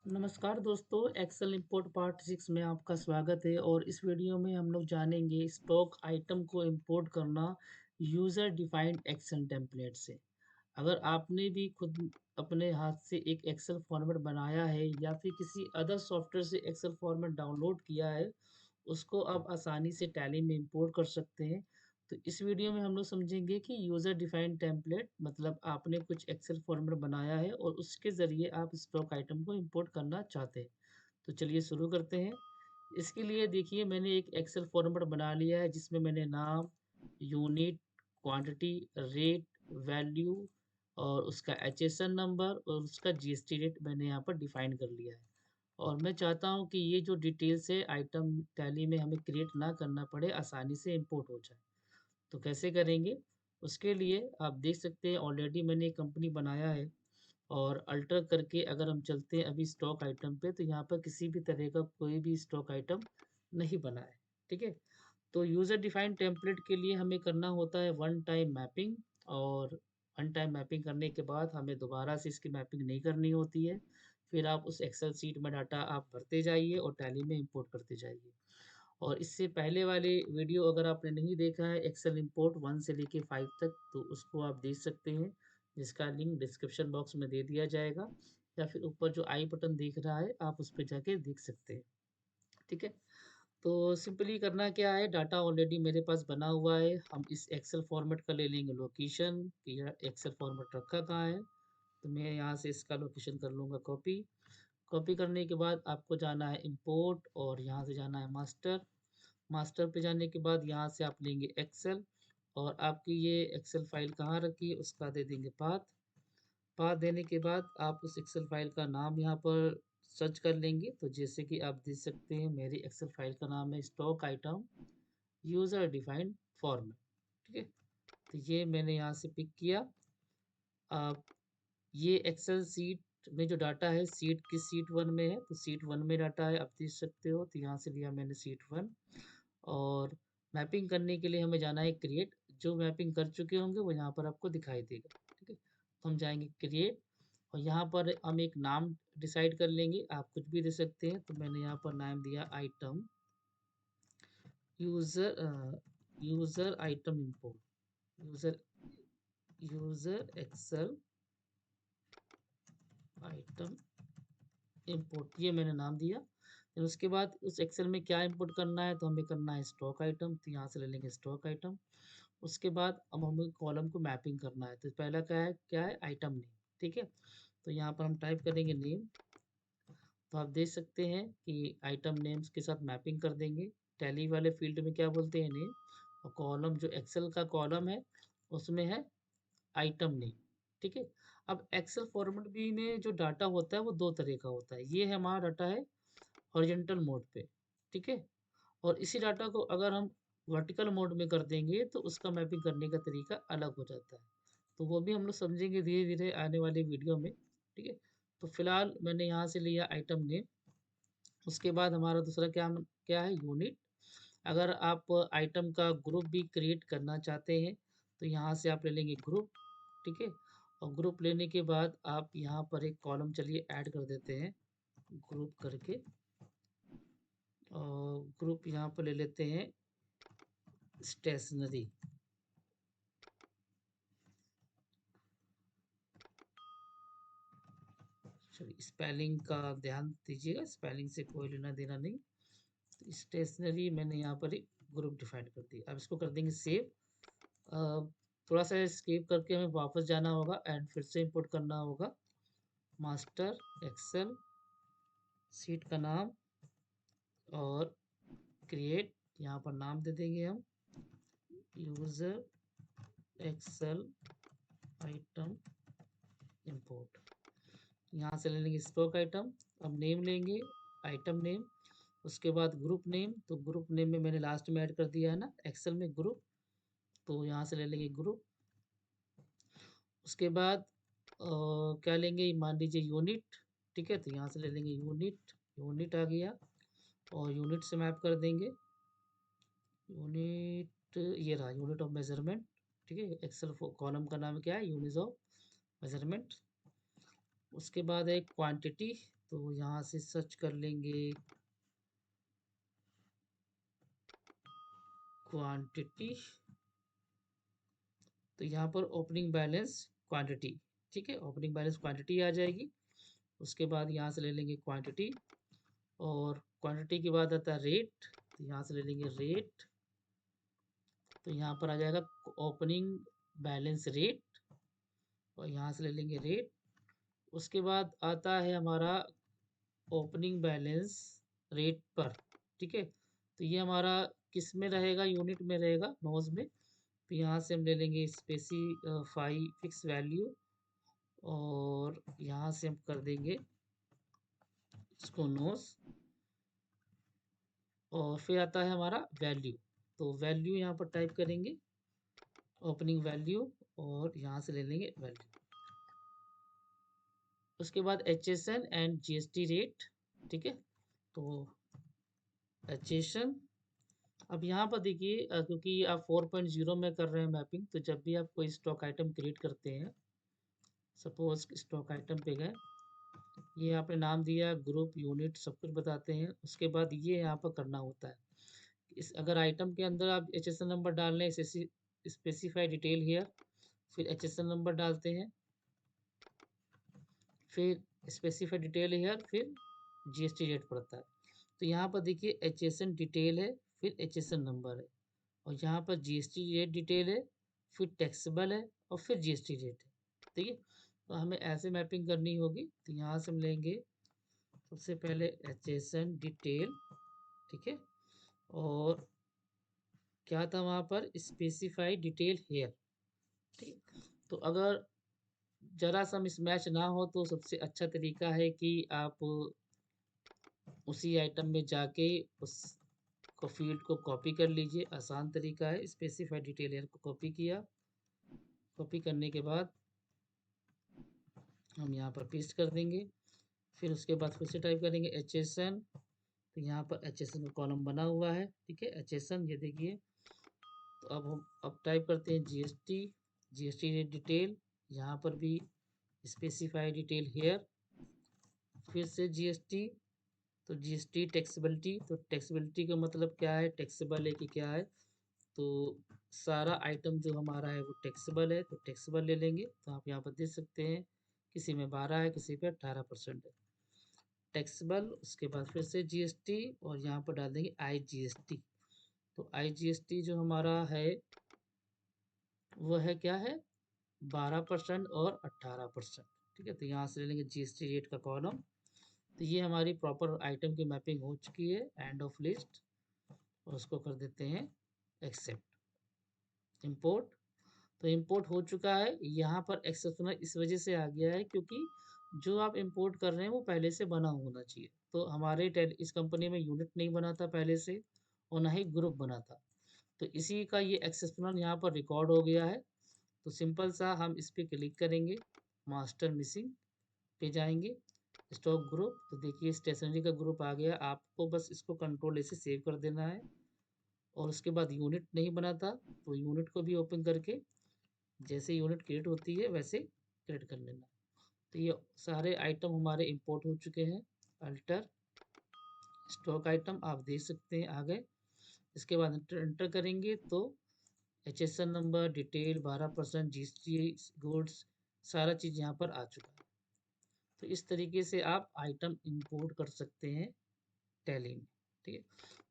नमस्कार दोस्तों, Excel import part 6 में आपका स्वागत है और इस वीडियो में हम लोग जानेंगे स्टॉक आइटम को इंपोर्ट करना यूज़र डिफाइंड एक्सेल टेम्पलेट से। अगर आपने भी खुद अपने हाथ से एक एक्सेल फॉर्मेट बनाया है या फिर किसी अदर सॉफ्टवेयर से एक्सेल फॉर्मेट डाउनलोड किया है, उसको आप आसानी से टैली में इंपोर्ट कर सकते हैं। तो इस वीडियो में हम लोग समझेंगे कि यूज़र डिफाइंड टेम्पलेट मतलब आपने कुछ एक्सेल फॉर्मेट बनाया है और उसके ज़रिए आप स्टॉक आइटम को इंपोर्ट करना चाहते हैं। तो चलिए शुरू करते हैं। इसके लिए देखिए मैंने एक एक्सेल फॉर्मेट बना लिया है जिसमें मैंने नाम, यूनिट, क्वांटिटी, रेट, वैल्यू और उसका एचएसएन नंबर और उसका जीएसटी रेट मैंने यहाँ पर डिफाइन कर लिया है। और मैं चाहता हूँ कि ये जो डिटेल्स है आइटम टैली में हमें क्रिएट ना करना पड़े, आसानी से इंपोर्ट हो जाए। तो कैसे करेंगे? उसके लिए आप देख सकते हैं ऑलरेडी मैंने एक कंपनी बनाया है और अल्टर करके अगर हम चलते हैं अभी स्टॉक आइटम पे तो यहाँ पर किसी भी तरह का कोई भी स्टॉक आइटम नहीं बना है। ठीक है? तो यूज़र डिफाइंड टेम्पलेट के लिए हमें करना होता है वन टाइम मैपिंग और वन टाइम मैपिंग करने के बाद हमें दोबारा से इसकी मैपिंग नहीं करनी होती है। फिर आप उस एक्सेल शीट में डाटा आप भरते जाइए और टैली में इंपोर्ट करते जाइए। और इससे पहले वाले वीडियो अगर आपने नहीं देखा है एक्सेल इंपोर्ट 1 से लेके 5 तक तो उसको आप देख सकते हैं, जिसका लिंक डिस्क्रिप्शन बॉक्स में दे दिया जाएगा या फिर ऊपर जो आई बटन दिख रहा है आप उस पे जाके देख सकते हैं। ठीक है? तो सिंपली करना क्या है, डाटा ऑलरेडी मेरे पास बना हुआ है। हम इस एक्सेल फॉर्मेट का ले लेंगे लोकेशन कि यह एक्सेल फॉर्मेट रखा कहाँ है। तो मैं यहाँ से इसका लोकेशन कर लूँगा कॉपी। कॉपी करने के बाद आपको जाना है इंपोर्ट और यहाँ से जाना है मास्टर। मास्टर पे जाने के बाद यहाँ से आप लेंगे एक्सेल और आपकी ये एक्सेल फाइल कहाँ रखी है उसका दे देंगे पाथ। पाथ देने के बाद आप उस एक्सेल फाइल का नाम यहाँ पर सर्च कर लेंगे। तो जैसे कि आप देख सकते हैं मेरी एक्सेल फाइल का नाम है stock item user defined format. ठीक है? तो ये मैंने यहाँ से पिक किया। आप ये एक्सेल सीट में जो डाटा है सीट किस सीट 1 में है तो सीट 1 में डाटा है, आप देख सकते हो। तो यहाँ से लिया मैंने सीट 1 और मैपिंग करने के लिए हमें जाना है क्रिएट। जो मैपिंग कर चुके होंगे वो यहाँ पर आपको दिखाई देगा। ठीक है? तो हम जाएँगे क्रिएट और यहाँ पर हम एक नाम डिसाइड कर लेंगे, आप कुछ भी दे सकते हैं। तो मैंने यहाँ पर नाम दिया item user user item import user user excel item import ये मैंने नाम दिया। फिर उसके बाद उस एक्सेल में क्या इंपोर्ट करना है तो हमें करना है स्टॉक आइटम। तो यहाँ से ले लेंगे स्टॉक आइटम। उसके बाद अब हमें कॉलम को मैपिंग करना है। तो पहला क्या है आइटम नेम। ठीक है? तो यहाँ पर हम टाइप करेंगे नेम। तो आप देख सकते हैं कि आइटम नेम्स के साथ मैपिंग कर देंगे। टैली वाले फील्ड में क्या बोलते हैं नेम और कॉलम जो एक्सेल का कॉलम है उसमें है आइटम नेम। ठीक है? अब एक्सेल फॉर्मेट भी में जो डाटा होता है वो 2 तरह का होता है। ये है हमारा डाटा है हॉरिजॉन्टल मोड पे। ठीक है? और इसी डाटा को अगर हम वर्टिकल मोड में कर देंगे तो उसका मैपिंग करने का तरीका अलग हो जाता है। तो वो भी हम लोग समझेंगे धीरे-धीरे आने वाले वीडियो में। ठीक है? तो फिलहाल मैंने यहाँ से लिया आइटम नेम। उसके बाद हमारा दूसरा क्या है यूनिट। अगर आप आइटम का ग्रुप भी क्रिएट करना चाहते हैं तो यहाँ से आप ले लेंगे ग्रुप। ठीक है? और ग्रुप लेने के बाद आप यहाँ पर एक कॉलम चलिए ऐड कर देते हैं ग्रुप करके और ग्रुप यहाँ पर ले लेते हैं स्टेशनरी। चलिए स्पेलिंग का ध्यान दीजिएगा, स्पेलिंग से कोई लेना देना नहीं। तो स्टेशनरी मैंने यहाँ पर एक ग्रुप डिफाइन कर दिया। अब इसको कर देंगे सेव। अ, थोड़ा सा स्किप करके हमें वापस जाना होगा एंड फिर से इंपोर्ट करना होगा मास्टर एक्सेल सीट का नाम और क्रिएट। यहाँ पर नाम दे देंगे हम यूज़र एक्सेल आइटम इंपोर्ट। यहाँ से ले लेंगे स्टॉक आइटम। अब नेम लेंगे आइटम नेम। उसके बाद ग्रुप नेम। तो ग्रुप नेम में मैंने लास्ट में ऐड कर दिया है ना एक्सेल में ग्रुप। तो यहाँ से ले लेंगे ग्रुप। उसके बाद क्या लेंगे मान लीजिए यूनिट। ठीक है? तो यहाँ से ले लेंगे यूनिट। यूनिट आ गया और यूनिट से मैप कर देंगे यूनिट। ये रहा यूनिट ऑफ मेजरमेंट। ठीक है? एक्सेल कॉलम का नाम क्या है यूनिट ऑफ मेजरमेंट। उसके बाद है क्वांटिटी। तो यहाँ से सर्च कर लेंगे क्वांटिटी। तो यहाँ पर ओपनिंग बैलेंस क्वांटिटी, ठीक है, ओपनिंग बैलेंस क्वांटिटी आ जाएगी। उसके बाद यहाँ से ले लेंगे क्वांटिटी, और क्वांटिटी के बाद आता है रेट, तो यहाँ से ले लेंगे रेट। तो यहाँ पर आ जाएगा ओपनिंग बैलेंस रेट, और यहाँ से ले लेंगे रेट। उसके बाद आता है हमारा ओपनिंग बैलेंस रेट पर, ठीक है। तो ये हमारा किस में रहेगा, यूनिट में रहेगा, नोज में। तो यहाँ से हम ले लेंगे स्पेसिफाई फिक्स वैल्यू, और यहाँ से हम कर देंगे इसको नोज। और फिर आता है हमारा वैल्यू, तो वैल्यू यहाँ पर टाइप करेंगे ओपनिंग वैल्यू, और यहाँ से ले लेंगे वैल्यू। उसके बाद HSN एंड GST रेट, ठीक है। तो HSN, अब यहाँ पर देखिए क्योंकि आप 4.0 में कर रहे हैं मैपिंग, तो जब भी आप कोई स्टॉक आइटम क्रिएट करते हैं, सपोज स्टॉक आइटम पे गए, ये आपने नाम दिया, ग्रुप, यूनिट, सब कुछ बताते हैं। उसके बाद ये यहाँ पर करना होता है, इस अगर आइटम के अंदर आप HSN नंबर डाल लें, स्पेसिफाई डिटेल हियर, फिर HSN नंबर डालते हैं, फिर स्पेसिफाई डिटेल हियर, फिर GST रेट पड़ता है। तो यहाँ पर देखिए HSN डिटेल है, फिर HSN नंबर है, और यहाँ पर GST रेट डिटेल है, फिर टैक्सेबल है, और फिर GST रेट है, ठीक है। तो हमें ऐसे मैपिंग करनी होगी। तो यहाँ से हम लेंगे सबसे पहले HSN डिटेल, ठीक है, और क्या था वहाँ पर स्पेसिफाई डिटेल हेयर, ठीक। तो अगर जरा सा मिसमैच ना हो तो सबसे अच्छा तरीका है कि आप उसी आइटम में जाके उस को फील्ड को कॉपी कर लीजिए, आसान तरीका है। स्पेसिफाई डिटेल हेयर को कॉपी किया, कॉपी करने के बाद हम यहाँ पर पेस्ट कर देंगे। फिर उसके बाद फिर से टाइप करेंगे HSN, तो यहाँ पर HSN का कॉलम बना हुआ है, ठीक है, HSN ये देखिए। तो अब हम टाइप करते हैं GST रेट डिटेल, यहाँ पर भी स्पेसिफाई डिटेल हेयर, फिर से GST, तो GST टैक्सेबिलिटी, तो टैक्सेबिलिटी का मतलब क्या है, टैक्सेबल है कि क्या है। तो सारा आइटम जो हमारा है वो टैक्सेबल है, तो टैक्सेबल ले लेंगे। तो आप यहाँ पर देख सकते हैं किसी में 12 है, किसी पे 18% है टैक्सेबल। उसके बाद फिर से GST, और यहाँ पर डाल देंगे IGST। तो IGST जो हमारा है वो है क्या है, 12% और 18%, ठीक है। तो यहाँ से ले लेंगे GST रेट का कॉलम। तो ये हमारी प्रॉपर आइटम की मैपिंग हो चुकी है, एंड ऑफ लिस्ट, और उसको कर देते हैं एक्सेप्ट, इंपोर्ट। तो इंपोर्ट हो चुका है। यहाँ पर एक्सेप्शनल इस वजह से आ गया है क्योंकि जो आप इंपोर्ट कर रहे हैं वो पहले से बना होना चाहिए। तो हमारे इस कंपनी में यूनिट नहीं बना था पहले से, और ना ही ग्रुप बना था, तो इसी का ये एक्सेप्शनल यहाँ पर रिकॉर्ड हो गया है। तो सिंपल सा हम इस पर क्लिक करेंगे, मास्टर मिसिंग पे जाएंगे, स्टॉक ग्रुप, तो देखिए स्टेशनरी का ग्रुप आ गया। आपको बस इसको कंट्रोल ऐसे सेव कर देना है, और उसके बाद यूनिट नहीं बना था तो यूनिट को भी ओपन करके जैसे यूनिट क्रिएट होती है वैसे क्रिएट कर लेना। तो ये सारे आइटम हमारे इंपोर्ट हो चुके हैं। अल्टर स्टॉक आइटम आप देख सकते हैं आ गए। इसके बाद एंटर करेंगे तो HSN number, detail, 12%, GST, goods, सारा चीज़ यहाँ पर आ चुका है। तो इस तरीके से आप आइटम इंपोर्ट कर सकते हैं टैली में, ठीक है।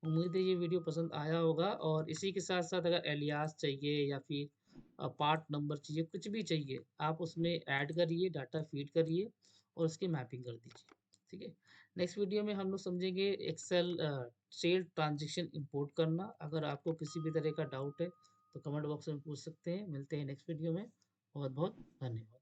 उम्मीद है ये वीडियो पसंद आया होगा, और इसी के साथ साथ अगर एलियास चाहिए या फिर पार्ट नंबर चाहिए, कुछ भी चाहिए, आप उसमें ऐड करिए, डाटा फीड करिए, और उसकी मैपिंग कर दीजिए, ठीक है। नेक्स्ट वीडियो में हम लोग समझेंगे एक्सेल सेल ट्रांजेक्शन इंपोर्ट करना। अगर आपको किसी भी तरह का डाउट है तो कमेंट बॉक्स में पूछ सकते हैं। मिलते हैं नेक्स्ट वीडियो में। बहुत बहुत धन्यवाद।